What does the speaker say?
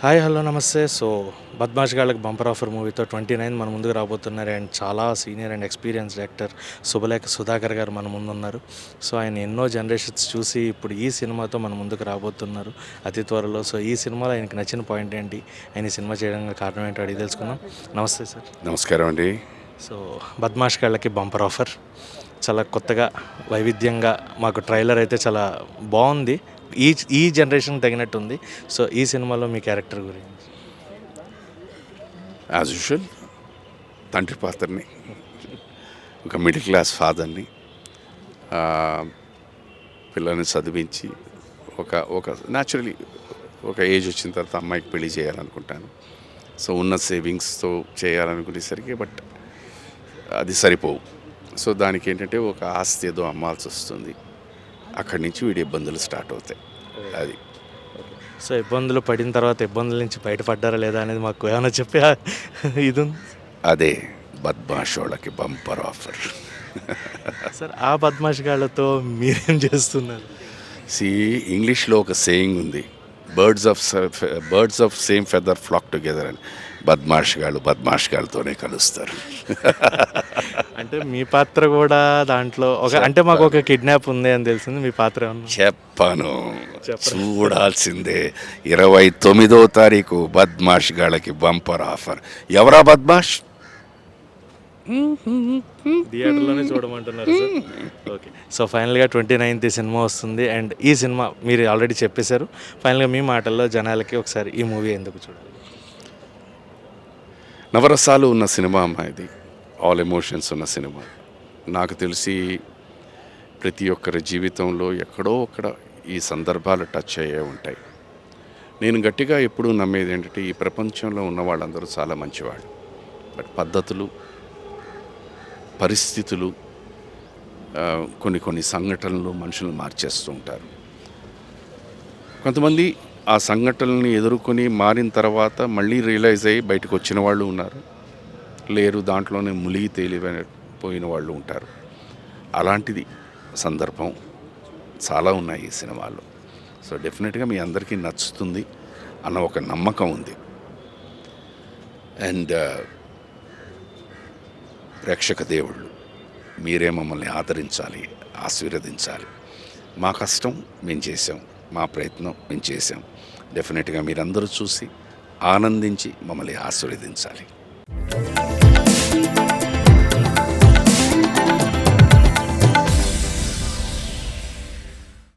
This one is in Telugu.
హాయ్ హలో నమస్తే. సో 'బద్మాష్ గాళ్ళకి' బంపర్ ఆఫర్ మూవీతో 29 మన ముందుకు రాబోతున్నారు. అండ్ చాలా సీనియర్ అండ్ ఎక్స్పీరియన్స్డ్ యాక్టర్ శుభలేఖ సుధాకర్ గారు మన ముందున్నారు. సో ఆయన ఎన్నో జనరేషన్స్ చూసి ఇప్పుడు ఈ సినిమాతో మన ముందుకు రాబోతున్నారు అతి త్వరలో. సో ఈ సినిమాలో ఆయనకి నచ్చిన పాయింట్ ఏంటి, ఆయన ఈ సినిమా చేయడానికి కారణం ఏంటో అడిగి తెలుసుకుందాం. నమస్తే సార్. నమస్కారం అండి. సో 'బద్మాష్ గాళ్ళకి' బంపర్ ఆఫర్ చాలా కొత్తగా వైవిధ్యంగా మాకు ట్రైలర్ అయితే చాలా బాగుంది. ఈ ఈ జనరేషన్ తగినట్టుంది. సో ఈ సినిమాలో మీ క్యారెక్టర్ గురించి యాజ్ యూజువల్ తండ్రి పాత్రని, ఒక మిడిల్ క్లాస్ ఫాదర్ని, పిల్లల్ని చదివించి ఒక ఒక న్యాచురలీ ఒక ఏజ్ వచ్చిన తర్వాత అమ్మాయికి పెళ్లి చేయాలనుకుంటాను. సో ఉన్న సేవింగ్స్తో చేయాలనుకునేసరికి బట్ అది సరిపోవు. సో దానికి ఏంటంటే ఒక ఆస్తి ఏదో అమ్మాల్సి వస్తుంది. అక్కడి నుంచి వీడి ఇబ్బందులు స్టార్ట్ అవుతాయి. అది సో ఇబ్బందులు పడిన తర్వాత ఇబ్బందుల నుంచి బయటపడ్డారా లేదా అనేది మాకు ఏమైనా చెప్పే ఇది ఉంది అదే బద్మాష్ వాళ్ళకి బంపర్ ఆఫర్. సార్. ఆ బద్మాష్ గాళ్ళతో మీరేం చేస్తున్నారు? ఇంగ్లీష్లో ఒక సేయింగ్ ఉంది, birds of same feather flock together అని. బద్మాష్ గాళ్ళతోనే కలుస్తారు. అంటే మీ పాత్ర కూడా దాంట్లో అంటే మాకు ఒక కిడ్నాప్ ఉంది అని తెలిసింది. మీ పాత్ర ఏమన్నా చెప్పను, చూడాల్సిందే. 29వ తారీఖు బద్మాష్ గాళ్ళకి బంపర్ ఆఫర్. ఎవరా బద్మాష్? థియేటర్లోనే చూడమంటున్నారు సార్. ఓకే. సో ఫైనల్గా 29th సినిమా వస్తుంది. అండ్ ఈ సినిమా మీరు ఆల్రెడీ చెప్పేశారు. ఫైనల్గా మీ మాటల్లో జనాలకి ఒకసారి ఈ మూవీ ఎందుకు చూడాలి? నవరసాలు ఉన్న సినిమా అమ్మా ఇది. ఆల్ ఎమోషన్స్ ఉన్న సినిమా. నాకు తెలిసి ప్రతి ఒక్కరి జీవితంలో ఎక్కడో ఒక్కడ ఈ సందర్భాలు టచ్ అయ్యే ఉంటాయి. నేను గట్టిగా ఎప్పుడూ నమ్మేది ఏంటంటే ఈ ప్రపంచంలో ఉన్న వాళ్ళందరూ చాలా మంచివాళ్ళు. బట్ పద్ధతులు, పరిస్థితులు, కొన్ని సంఘటనలు మనుషులు మార్చేస్తూ ఉంటారు. కొంతమంది ఆ సంఘటనల్ని ఎదుర్కొని మారిన తర్వాత మళ్ళీ రియలైజ్ అయ్యి బయటకు వచ్చిన వాళ్ళు ఉన్నారు. లేరు, దాంట్లోనే మునిగి తేలిపోయిన వాళ్ళు ఉంటారు. అలాంటిది సందర్భం చాలా ఉన్నాయి ఈ సినిమాలో. సో డెఫినెట్గా మీ అందరికీ నచ్చుతుంది అన్న ఒక నమ్మకం ఉంది. అండ్ ప్రేక్షక దేవుళ్ళు మీరే మమ్మల్ని ఆదరించాలి, ఆశీర్వదించాలి. మా కష్టం మేము చేసాం, మా ప్రయత్నం మేము చేసాం. డెఫినెట్గా మీరందరూ చూసి ఆనందించి మమ్మల్ని ఆశీర్వదించాలి.